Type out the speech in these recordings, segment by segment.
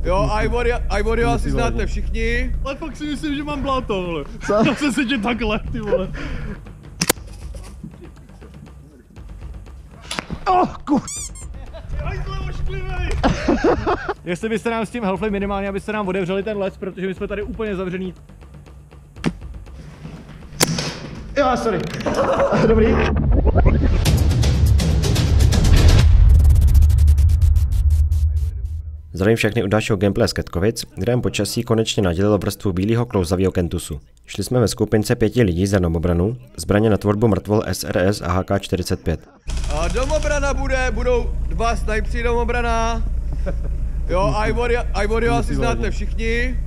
Jo, Ivory asi znáte všichni. Ale fakt si myslím, že mám bláto, vole. Zase se tě takhle, ty vole. Jestli byste nám s tím helfli minimálně, abyste nám otevřeli ten les, protože my jsme tady úplně zavřený. Jo, sorry. Dobrý. Zdravím všechny u dalšího gameplay z Ketkovic, kde jen počasí konečně nadělilo vrstvu bílého klouzavého kentusu. Šli jsme ve skupince 5 lidí za domobranu, zbraně na tvorbu mrtvol SRS a HK-45. A domobrana budou 2 snajpři domobrana. Jo, Ivory asi znáte všichni,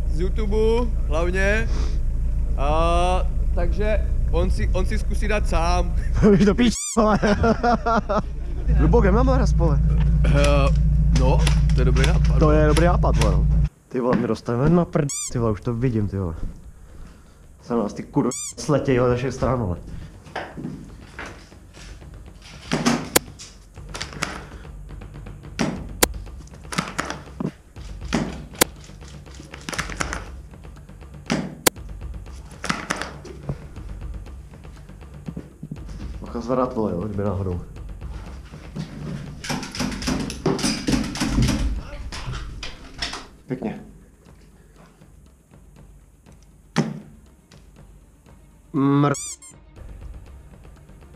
z YouTube hlavně. Takže on si zkusí dát sám. Víš to píč, ale. Hluboké mám hra spole. No, to je dobrý nápad. To je dobrý nápad, vole. Ty vole, my dostaneme na prd, ty vole, už to vidím, ty vole. Se nás ty kurva sletějí ze všech stran, vole. Bacha zvedat, vole, jo, kdyby náhodou. Pěkně.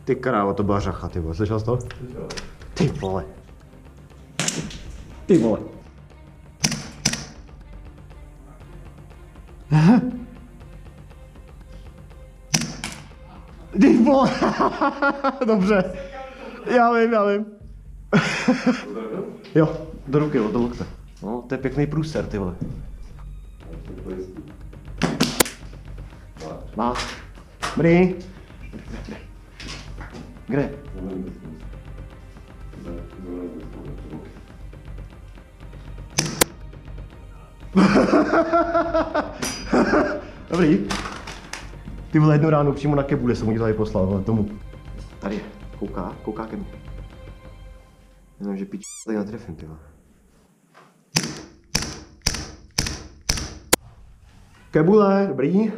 Ty krávo, to byla řacha, ty vole, slyšel jsi to? Ty vole. Ty vole. Ty vole. Dobře. Já vím. Jo, do ruky, do lokte. No, to je pěkný průser, ty vole. Má. Dobrý. Kde? Dobrý. Ty vole, jednu ránu přímo na kebule jsem mu tady poslal, vole, tomu. Tady je, kouká ke mně. Jenom, že pič, tady netrefím, ty vole. Kebule, dobrý.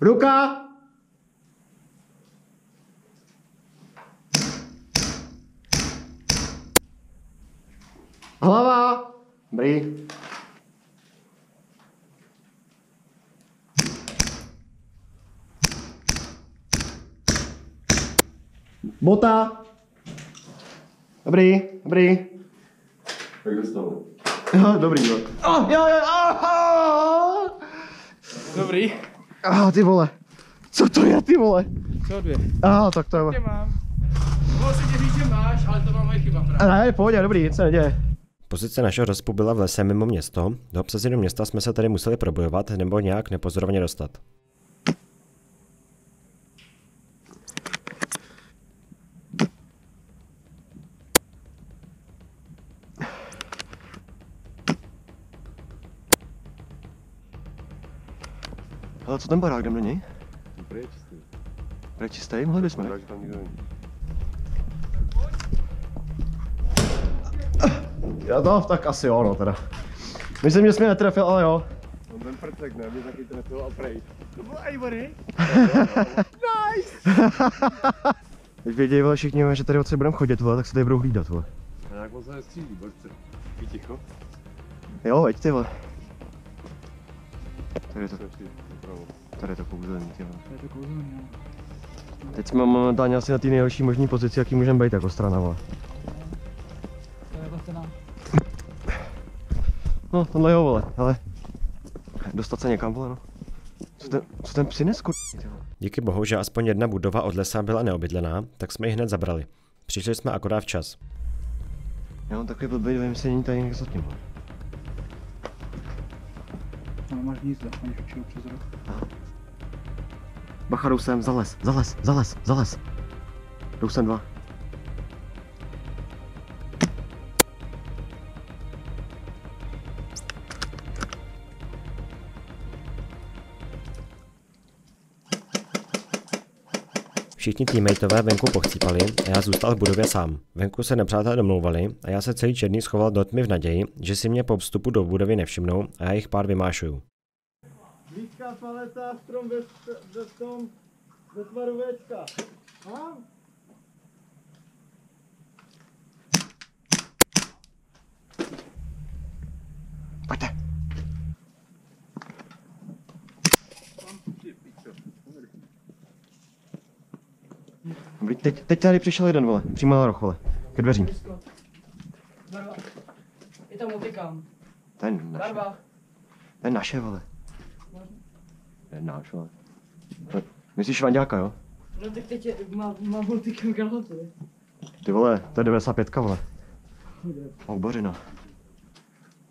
Ruka. Hlava. Dobrý. Bota. Dobrý. Jak dostal? Jo, dobrý, jo. Jo. Dobrý. Ty vole. Co to je, ty vole? Co 2? Tak to je. Tě mám. Mohl si tě říct, že máš, ale to byla moje chyba právě. Ne, pohodě, dobrý, nic se neděje. Pozice našeho rozpu byla v lese mimo město, do obsazeného města jsme se tady museli probojovat nebo nějak nepozorovaně dostat. Ale co ten barák, jdem do něj? Prý je čistý. Prý čistý, mohli bychom. Barák tam nikdo není. Já to tak asi jo, no teda. Myslím, že jsi mě netrefil, ale jo. On ten prcek, ne? Mě taky trefil a prej. To byl Ivory. Nice! Teď vědějí, vole, všichni, že tady odsud budeme chodit, vole, tak se tady budou hlídat, vole. A jak moc se nestřílí, božce. Ví ticho? Jo, veď ty, vole. Tady je to kouzelný, ty vole. Teď jsme momentálně asi na té nejhorší možné pozici, jaký můžeme být jako strana, vole. No, tohle jo, vole, ale dostat se někam, vole, no. Co ten přines, Díky bohu, že aspoň jedna budova od lesa byla neobydlená, tak jsme ji hned zabrali. Přišli jsme akorát včas. Já mám takový blbý dojem, že není tady někdo za tím, vole. No, máš hnízdo, máš učil přes rok. Bacha, jdou sem, za les. Jdou sem 2. Všichni teammateové venku pochcípali a já zůstal v budově sám. Venku se nepřátelé domlouvali a já se celý černý schoval do tmy v naději, že si mě po vstupu do budovy nevšimnou a já jich pár vymášuju. Blízká paleta, strom ve tvaru Včka. Pojďte. Dobrý, teď tady přišel jeden, vole, přímo na roh, vole, ke dveřím. Je tam utekám. To je naše. Barva. To je naše, vole. To je náš, vole. Myslíš Vanďáka, jo? No tak teď má multikam kalhoty. Ty vole, to je 95, vole. Bořina.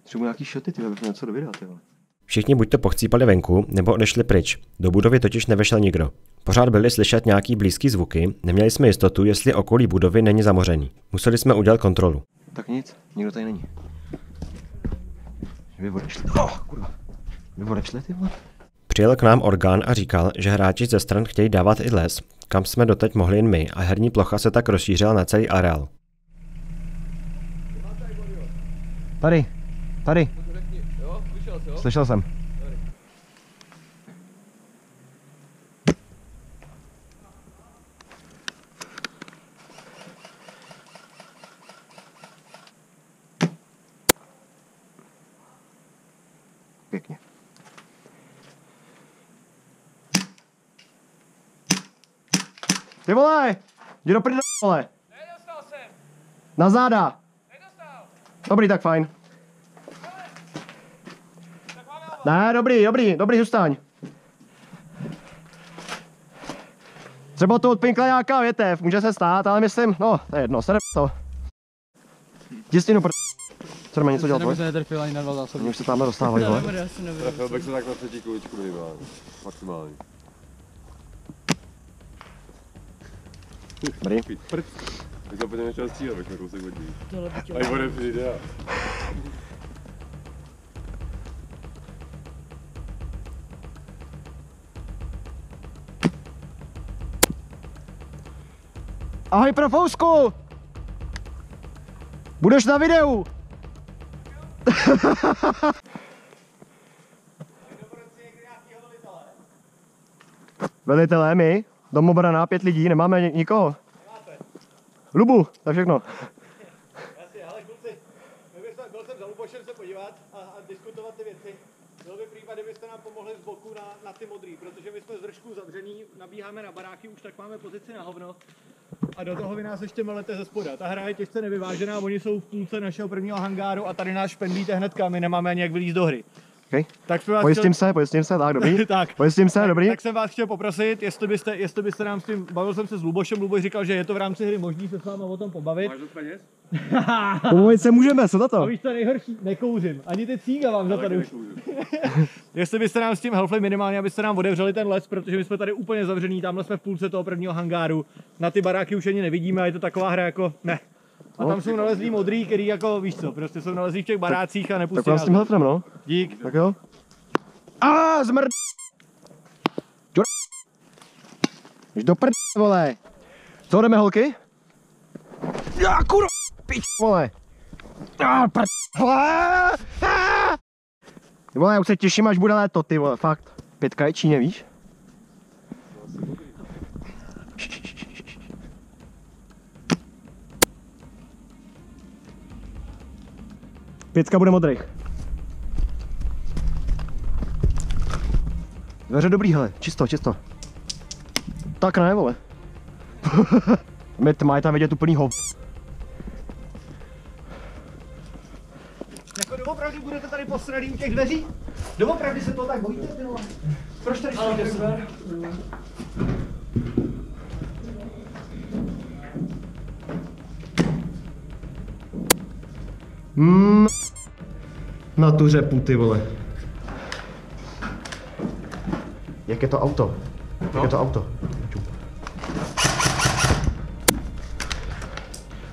Třeba nějaký šoty, ty abych něco dověděl, ty vole. Všichni buď to pochcípali venku, nebo odešli pryč. Do budovy totiž nevešel nikdo. Pořád byly slyšet nějaký blízký zvuky, neměli jsme jistotu, jestli okolí budovy není zamořený. Museli jsme udělat kontrolu. Tak nic, nikdo tady není. Vy odešli. Kurva. Vy odešli, ty vole. Přijel k nám orgán a říkal, že hráči ze stran chtějí dávat i les, kam jsme doteď mohli jen my a herní plocha se tak rozšířila na celý areál. Tady. Jo, slyšel jsi, jo? Slyšel jsem. Pěkně. Ty vole! Jdi do prdele, vole! Nedostal jsem! Na záda! Nedostal! Dobrý, tak fajn. Ne, dobrý, zůstaň. Třeba to odpinkla nějaká větev, může se stát, ale myslím, no, to je jedno, se to. Jistinu co jdeme něco dělat, vole? Netrpěl ani na 2 zásoby. Už se tamhle dostávají, vole. Trefil bych se tak na 3. kuličku minimálně. Maximálně. Dobrý. Prd. Bych to úplně nechtěl střílet, bych na kousek od ní. Tohle by A i bude přijde. Ahoj pro fousku! Budeš na videu! Velitelé, my, domobrana, 5 lidí, nemáme nikoho. Lubu, to je všechno. Jasně, ale kluci, byl jsem za Lubošem se podívat a diskutovat ty věci. Byl by případ, kdybyste nám pomohli z boku na ty modrý, protože my jsme z držku zavřený, nabíháme na baráky, už tak máme pozici na hovno. A do toho vy nás ještě melete ze spoda. Ta hra je těžce nevyvážená, oni jsou v půlce našeho prvního hangáru a tady nás špendlíte hnedka, my nemáme ani jak vylízt do hry. Okay. Tak Pojistím se, tak dobrý. tak. Pojistím se, dobrý. Tak jsem vás chtěl poprosit, jestli byste nám s tím, bavil jsem se s Lubošem, Luboš říkal, že je to v rámci hry možný se s váma o tom pobavit. Máš dost peněz? Pomluvit se můžeme, co na to? A víš, to nejhorší, nekouřím, ani ty cíga vám za tady už. Jestli byste nám s tím helpli minimálně, abyste nám otevřeli ten les, protože my jsme tady úplně zavřený, tamhle jsme v půlce toho prvního hangáru, na ty baráky už ani nevidíme a je to taková hra jako, ne. A tam jsou nalezlí modrý, který jako, víš co, prostě jsou nalezlí v těch barácích a nepustí Tak vás s tím helfnem, no. Dík. Tak jo. Zmrd! Jdeš do prd, vole. Co jdeme, holky? Já, kurva, pič, vole. Prd, vole, já už se těším, až bude léto, ty vole, fakt. 5 je Číně, víš? Pětka bude modrých. Dveře dobrý, hele, čisto. Tak ne, vole. Mě tma je tam vidět úplný hov. Jako doopravdy budete tady posradý u těch dveří? Doopravdy se to tak bojíte, ty vole? Proč tady stojíte? Na tu řepu, ty vole. Jak je to auto? Jak je to auto?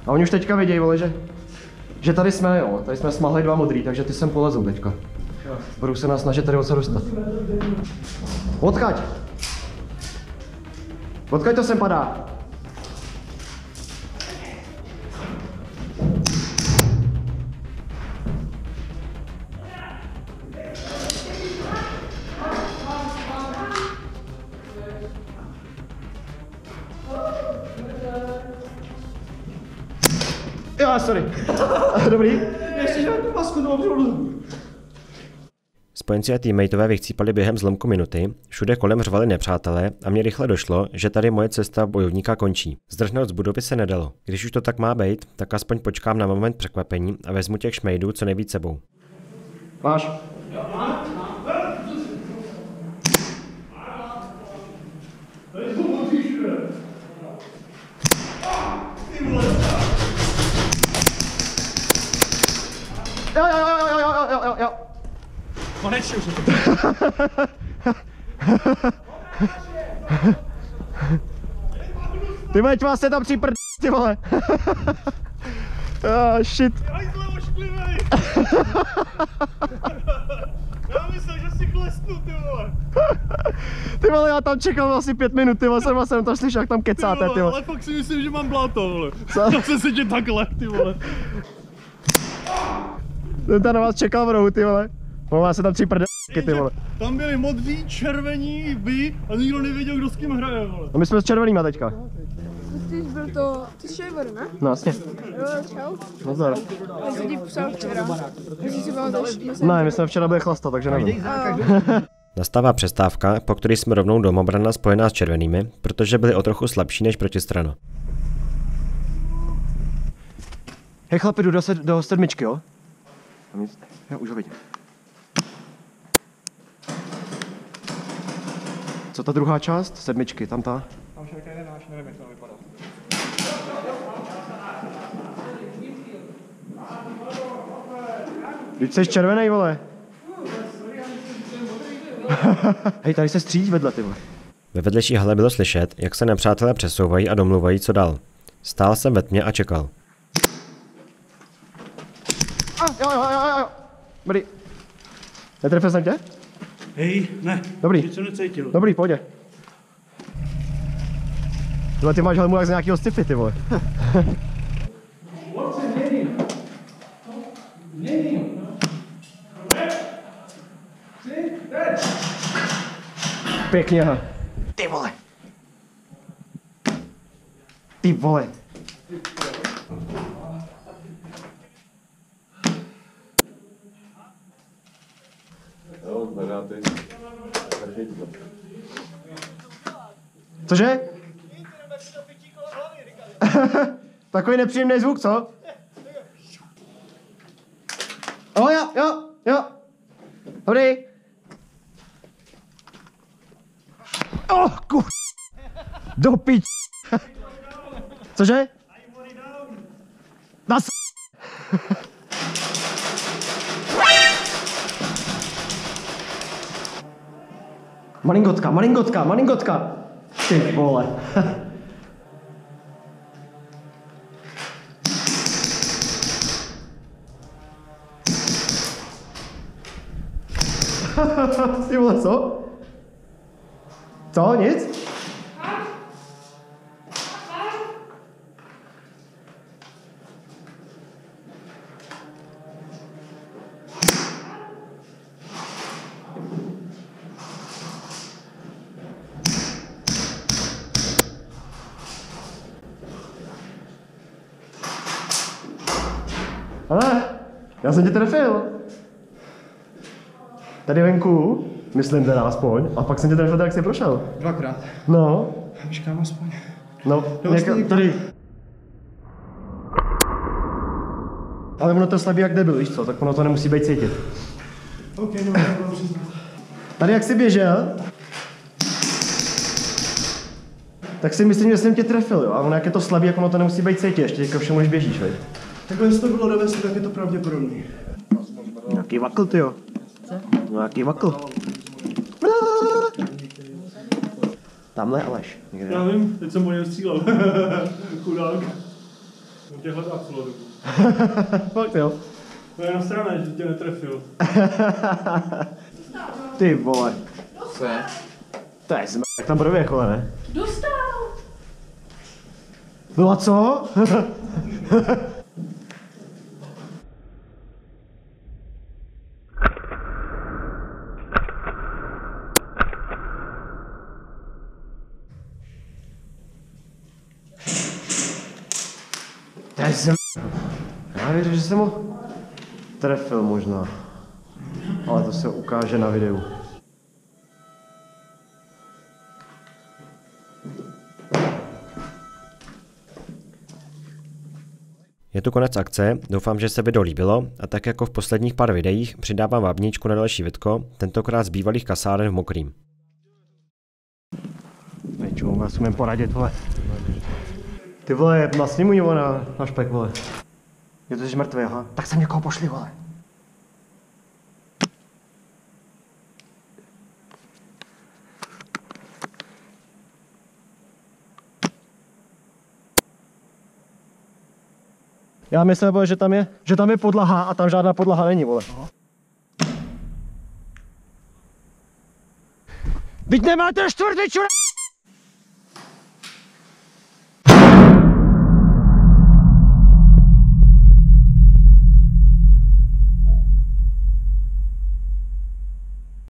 A oni už teďka vědějí, vole, že tady jsme, jo. Tady jsme smahli 2 modrý, takže ty sem polezou teďka. Budou se nás snažit tady odsud dostat. Odkaď! Odkud to sem padá? Jo, sorry. Dobrý. Ještě žádnou masku dobře. Spojenci a teammateové vychcípali během zlomku minuty, všude kolem řvali nepřátelé a mně rychle došlo, že tady moje cesta bojovníka končí. Zdrhnout z budovy se nedalo. Když už to tak má být, tak aspoň počkám na moment překvapení a vezmu těch šmejdů co nejvíc sebou. Máš? Jo. Konečně už je to. Ty vole, vás se tam připrdí, ty vole. Shit. Aj zle ošklivej. Já myslel, že si klesnu, ty vole. Ty vole, já tam čekal asi 5 minut, ty vole, jsem tam slyšel, jak tam kecáte, ty vole. Ale fakt si myslím, že mám bláto, vole. Co? Zase se tě takhle, ty vole. Ten tam na vás čekal v rohu, ty vole. Má se tam připrdí, ty vole. Tam byli modří, červení, vy a nikdo nevěděl, kdo s kým hraje, vole. A my jsme s červenýma teďka. Ty jsi Shaver, ne? No jasně. Jo, čau. Nazdar. Já jsem ti psal včera. Jestli si pamatuješ, Ne, my jsme včera byli chlastat, takže nevím. Nastává přestávka, po které jsme rovnou domobrana spojená s červenými, protože byli o trochu slabší než protistrana. Hej chlapi, jdu do sedmičky, jo? Jo, už ho vidím. Co ta druhá část? Sedmičky, tam ta? Tam však jeden náš, nevím, jak to vypadá. Vždyť jsi červenej, vole. Hej, tady se střídí vedle, ty vole. Ve vedlejší hale bylo slyšet, jak se nepřátelé přesouvají a domluvají, co dál. Stál jsem ve tmě a čekal. Jo. Dobrý. Netrefil jsem tě? Hej, ne. Dobrý. Nic jsem necítil. Dobrý, pohodě. Tyhle, ty máš helmu jak z nějakýho sci-fi, ty vole. Pěkně, aha. Ty vole. Ty vole. Jo, hledá ty. Cože? Takový nepříjemný zvuk, co? O, jo. Dobrý. Kur... Do pič. Cože? Nas... Malingotka. Ty vole. Ty vole, co? Co? Nic? Ale, já jsem tě trefil. Tady venku, myslím teda aspoň, a pak jsem tě trefil tak, jak jsi prošel. Dvakrát. No. Vyškám aspoň. No, tady. Ale ono to slabí jak debil, víš co, tak ono to nemusí být cítit. OK, no, to bylo přiznat. Tady jak jsi běžel, tak si myslím, že jsem tě trefil, jo. A ono jak je to slabý, jak ono to nemusí být cítit, ještě ke všemu, když běžíš, veď. Takhle, jestli to bylo do vesy, tak je to pravděpodobný. Nějaký vakl, tyjo. Nějaký vakl. Tamhle Aleš. Někde. Já vím, teď jsem po něm střílel. Chudák. On tě hledá celou dobu. Fakt jo. To je na straně, že tě netrefil. Ty vole. Co je? To je jak tam proběh, ne? Dostal! No a co? Já věřím, že jsem ho trefil možná, ale to se ukáže na videu. Je tu konec akce, doufám, že se video líbilo a tak jako v posledních pár videích přidávám vábničku na další vidko, tentokrát z bývalých kasáren v Mokrým. Nečemu, vás umím poradit, vole. Ty vole, nasni mu něho na špek, vole. Je to, jsi mrtvý, aha. Tak sem někoho pošli, vole. Já myslím, vole, že tam je podlaha a tam žádná podlaha není, vole. Vždyť nemáte čtvrtý, čurá!